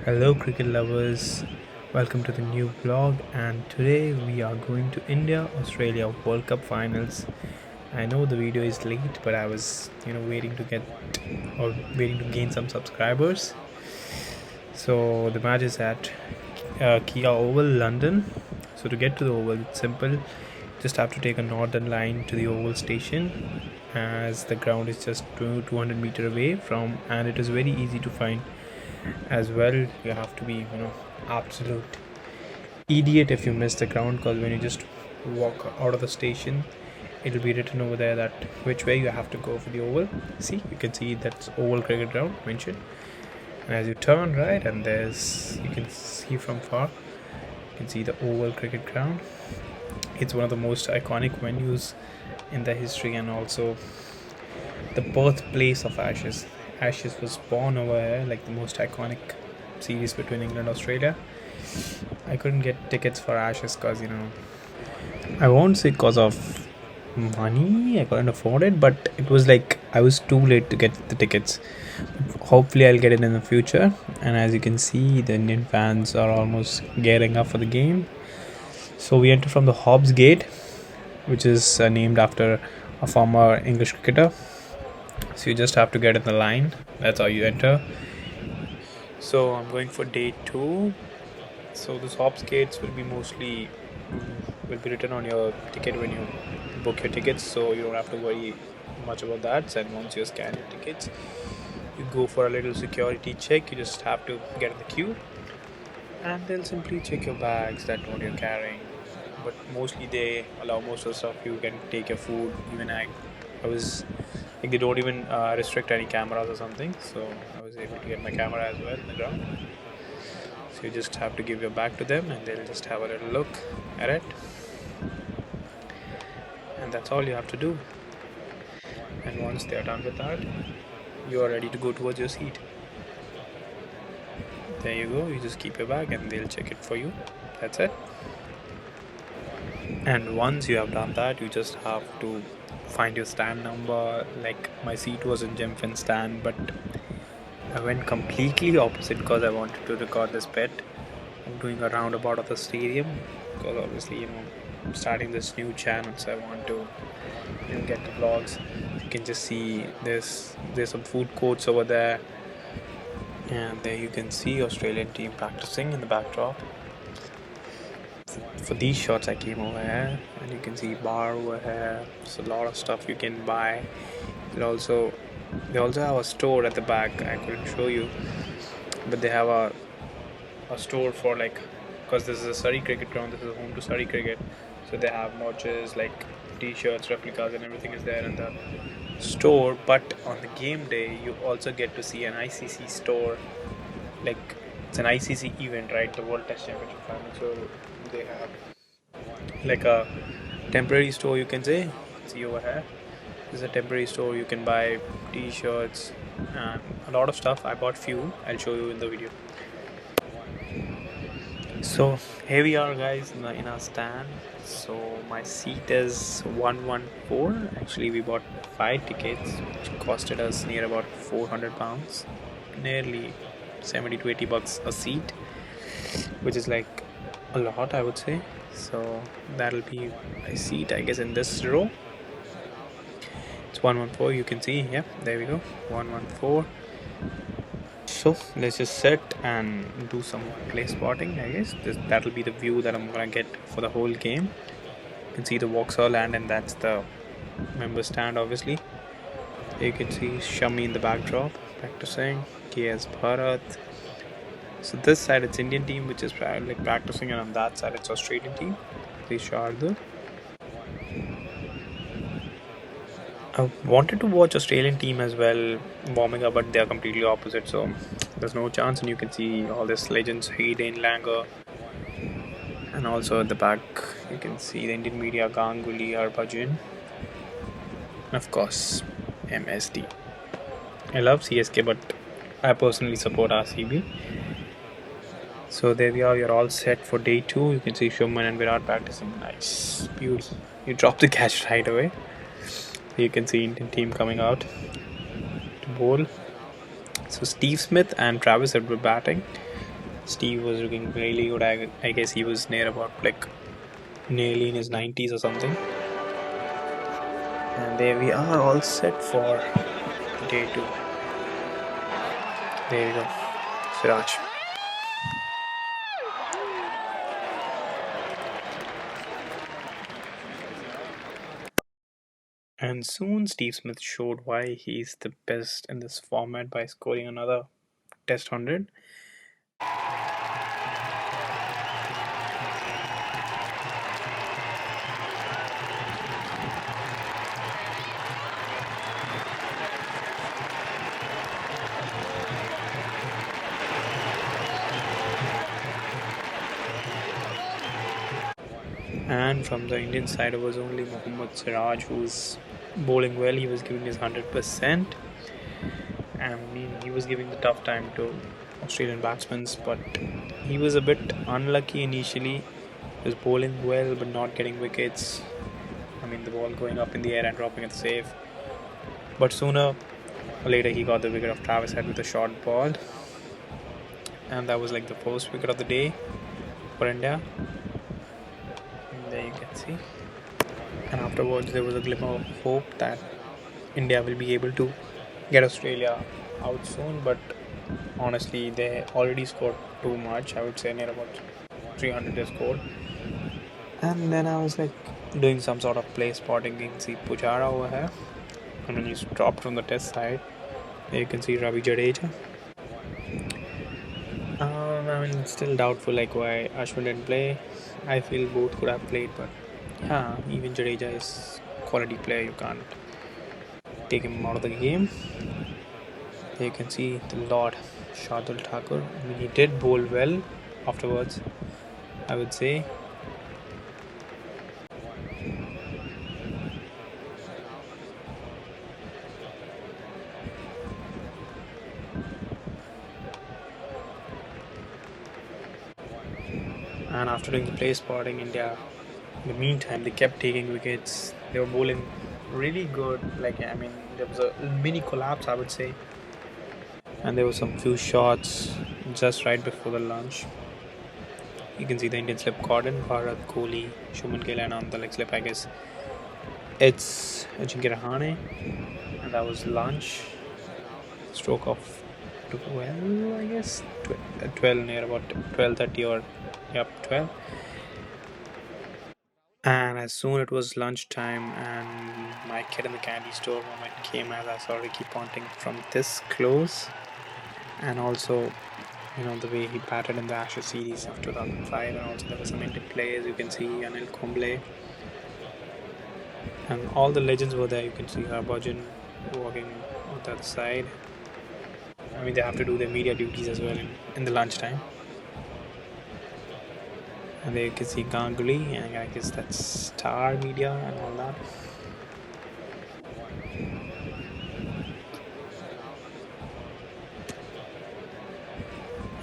Hello, cricket lovers. Welcome to the new vlog. And today we are going to India Australia World Cup finals. I know the video is late, but I was, waiting to get or waiting to gain some subscribers. So the match is at Kia Oval, London. So to get to the Oval, it's simple. Just have to take a northern line to the Oval station, as the ground is just 200 meter away from, and it is very easy to find as well. You have to be absolute idiot if you miss the ground, because when you just walk out of the station, it'll be written over there that which way you have to go for the oval. See, you can see that's oval cricket ground mentioned, and as you turn right, and there's, you can see from far, you can see the oval cricket ground. It's one of the most iconic venues in the history, and also the birthplace of Ashes was born over here, like the most iconic series between England and Australia. I couldn't get tickets for Ashes because, I won't say because of money, I couldn't afford it, but it was like I was too late to get the tickets. Hopefully, I'll get it in the future. And as you can see, the Indian fans are almost gearing up for the game. So we enter from the Hobbs Gate, which is named after a former English cricketer. So you just have to get in the line. That's how you enter. So I'm going for day 2. So the Hobbs gates will be mostly will be written on your ticket when you book your tickets, so you don't have to worry much about that. And once you scan your tickets, you go for a little security check. You just have to get in the queue, and they'll simply check your bags, that what you're carrying. But mostly they allow most of the stuff. You can take your food. Even I was like, they don't even restrict any cameras or something, so I was able to get my camera as well in the ground. So you just have to give your bag to them, and they'll just have a little look at it, and that's all you have to do. And once they are done with that, you are ready to go towards your seat. There you go. You just keep your bag and they'll check it for you. That's it. And once you have done that, you just have to find your stand number. Like, my seat was in Jim Finn stand, but I went completely opposite because I wanted to record this bit. I'm doing a roundabout of the stadium because obviously, I'm starting this new channel, so I want to get the vlogs. You can just see there's some food courts over there, and there you can see Australian team practicing in the backdrop. For these shots I came over here, and you can see bar over here. There's a lot of stuff you can buy. They also have a store at the back. I couldn't show you, but they have a store for, like, because this is a Surrey cricket ground, this is home to Surrey cricket, so they have merches like t-shirts, replicas, and everything is there in the store. But on the game day, you also get to see an ICC store. Like, it's an ICC event, right? The World Test Championship final. So they have like a temporary store, you can say. See over here, this is a temporary store. You can buy t-shirts and a lot of stuff. I bought few. I'll show you in the video. So here we are, guys, in our stand. So my seat is 114. Actually, we bought 5 tickets, which costed us near about £400, nearly 70 to 80 bucks a seat, which is like a lot, I would say. So that'll be my seat, I guess, in this row. It's 114. You can see, yeah, there we go, 114. So let's just sit and do some play spotting. I guess that'll be the view that I'm gonna get for the whole game. You can see the Vauxhall land, and that's the member stand, obviously. You can see Shami in the backdrop practicing. KS Bharat. So this side it's Indian team, which is like practicing, and on that side it's Australian team. The Shardul. I wanted to watch Australian team as well warming up, but they are completely opposite, so there's no chance. And you can see all these legends, Hayden, Langer, and also at the back you can see the Indian media, Ganguly, Harbhajan, and of course MSD. I love CSK, but I personally support RCB. So there we are. You're all set for day 2. You can see Shuman and Virat practicing. Nice, beauty. You drop the catch right away. You can see Indian team coming out to bowl. So Steve Smith and Travis Head were batting. Steve was looking really good. I guess he was near about like nearly in his 90s or something. And there we are, all set for day two. There you go, Siraj. And soon Steve Smith showed why he's the best in this format by scoring another Test 100. And from the Indian side, it was only Mohammad Siraj who's bowling well. He was giving his 100%. I mean, he was giving the tough time to Australian batsmen, but he was a bit unlucky initially. He was bowling well, but not getting wickets. I mean, the ball going up in the air and dropping it safe. But sooner or later, he got the wicket of Travis Head with a short ball. And that was like the first wicket of the day for India. And there you can see. And afterwards, there was a glimmer of hope that India will be able to get Australia out soon. But honestly, they already scored too much. I would say near about 300 they scored. And then I was like doing some sort of play spotting. You can see Pujara over here. And when he's dropped from the test side, there you can see Ravi Jadeja. I mean, it's still doubtful like why Ashwin didn't play. I feel both could have played, but yeah, even Jadeja is quality player. You can't take him out of the game. There you can see the Lord Shardul Thakur. I mean, he did bowl well afterwards, I would say. And after doing the play spotting, India, in the meantime, they kept taking wickets. They were bowling really good. Like, I mean, there was a mini collapse, I would say. And there were some few shots just right before the lunch. You can see the Indian slip caught in Bharat, Kohli, Shuman Gill, and on the leg slip, I guess it's Ajinkya, and that was lunch. Stroke of 12, I guess 12 near about 12:30 or yep 12. And as soon it was lunchtime, and my kid in the candy store moment came as I saw Ricky Ponting from this close, and also the way he batted in the Ashes series of 2005, and also there were some Indian players. You can see Anil Kumble, and all the legends were there. You can see Harbhajan walking on that side. I mean, they have to do their media duties as well in the lunchtime. And there you can see Ganguly, and I guess that's Star Media and all that.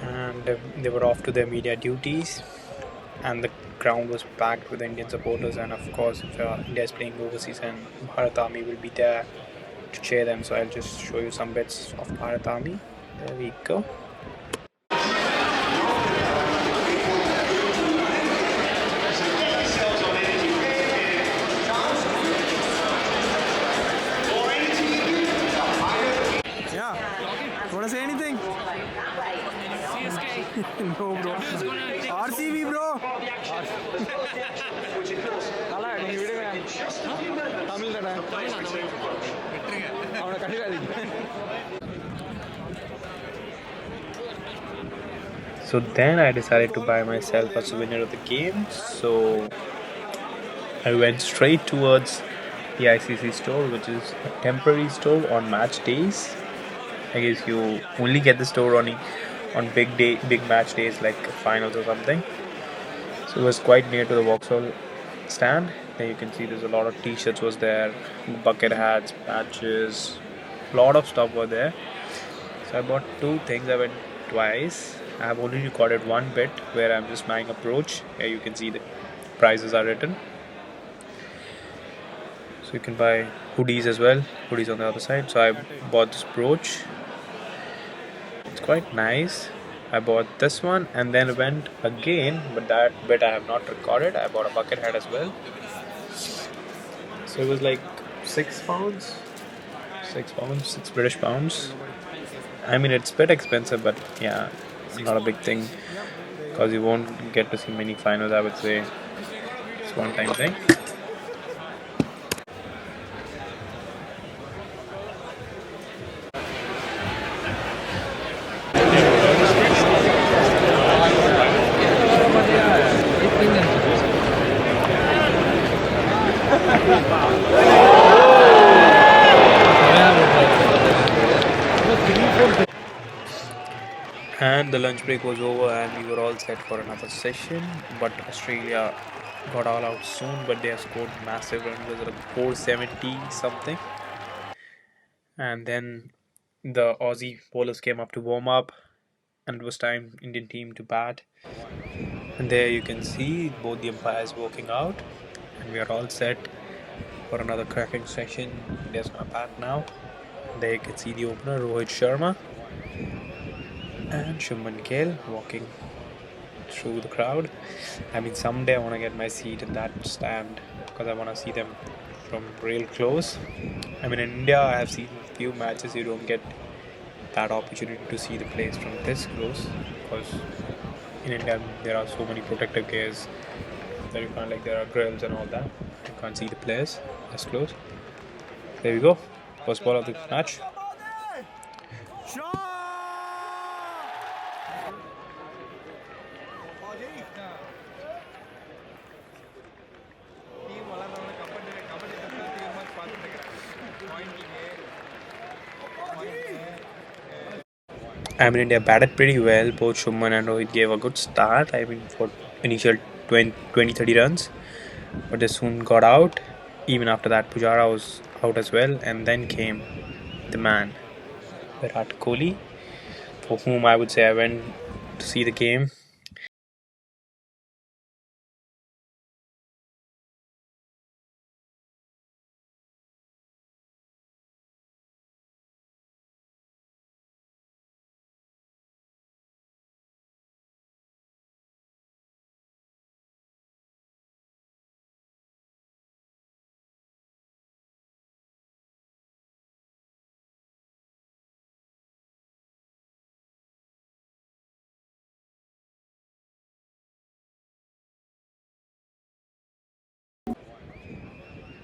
And they were off to their media duties, and the ground was packed with Indian supporters. And of course, if India is playing overseas, and Bharat Army will be there to cheer them. So I'll just show you some bits of Bharat Army. There we go. Yeah. Want to say anything? No, bro. RCB, bro. So then I decided to buy myself a souvenir of the game. So I went straight towards the ICC store, which is a temporary store on match days. I guess you only get the store on big match days like finals or something. So it was quite near to the Vauxhall stand. There you can see there's a lot of t-shirts was there, bucket hats, patches, a lot of stuff were there. So I bought two things. I went twice. I have only recorded one bit where I'm just buying a brooch. Here you can see the prices are written. So you can buy hoodies as well. Hoodies on the other side. So I bought this brooch. It's quite nice. I bought this one and then went again, but that bit I have not recorded. I bought a bucket hat as well. So it was like £6, £6, £6 British. I mean, it's a bit expensive, but yeah, not a big thing because you won't get to see many finals. I would say it's one time thing. And the lunch break was over, and we were all set for another session. But Australia got all out soon, but they have scored massive runs. It was like 470 something. And then the Aussie bowlers came up to warm up, and it was time Indian team to bat. And there you can see both the umpires walking out, and we are all set for another cracking session. India's gonna bat now. There you can see the opener Rohit Sharma and Shubman Gill walking through the crowd. I mean, someday I want to get my seat in that stand because I want to see them from real close. I mean, in India, I have seen few matches you don't get that opportunity to see the place from this close because in India there are so many protective gears that you can't, like there are grills and all that. You can't see the players as close. There we go. First ball of the match. I mean, India batted pretty well. Both Shubman and Rohit gave a good start. I mean, for initial 20-30 runs. But they soon got out. Even after that, Pujara was out as well. And then came the man, Virat Kohli, for whom I would say I went to see the game.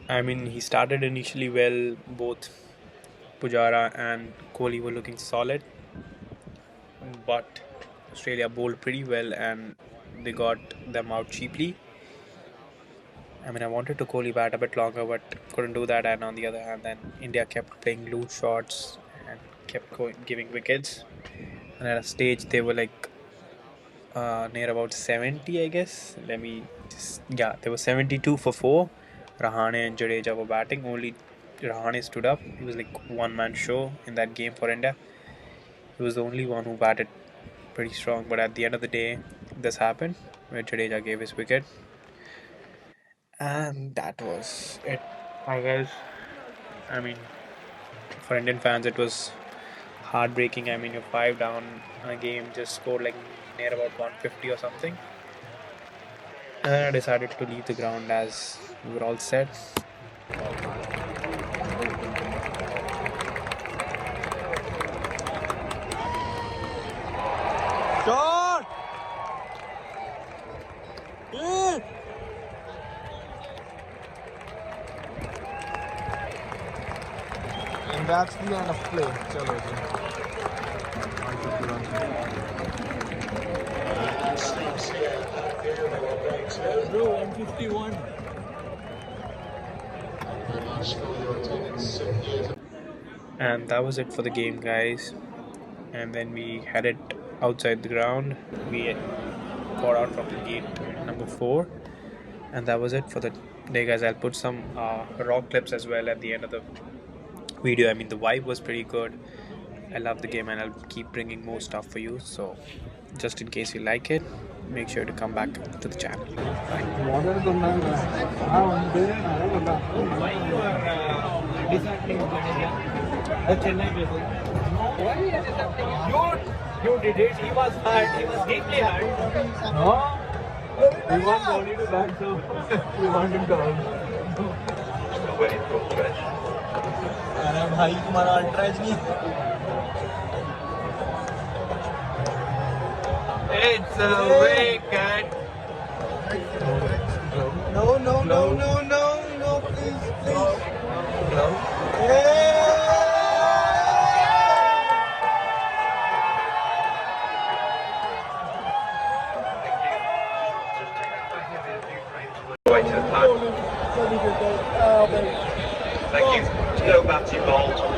I mean, he started initially well. Both Pujara and Kohli were looking solid. But Australia bowled pretty well and they got them out cheaply. I mean, I wanted to Kohli bat a bit longer, but couldn't do that. And on the other hand, then India kept playing loose shots and kept giving wickets. And at a stage, they were like near about 70, I guess. Let me just, yeah, they were 72 for 4. Rahane and Jadeja were batting. Only Rahane stood up. He was like one man show in that game for India. He was the only one who batted pretty strong. But at the end of the day, this happened where Jadeja gave his wicket. And that was it, I guess. I mean, for Indian fans, it was heartbreaking. I mean, you're 5 down in a game, just scored like near about 150 or something. And then I decided to leave the ground as we were all set. Shot! And that's the end of play. Chalo ji. 150 runs. Bro, 151. And that was it for the game, guys. And then we headed outside the ground. We got out from the gate number 4. And that was it for the day, guys. I'll put some rock clips as well at the end of the video. I mean, the vibe was pretty good. I love the game and I'll keep bringing more stuff for you. So just in case you like it, make sure to come back to the channel. Bye. You did it. He was hurt. He was deeply hurt. No. We want Dhoni to bat, so we want him to out. अरे भाई तुम्हारा ultras नहीं It's a wicket. no no no no no no please please Way to the pad. Thank you. No batting ball.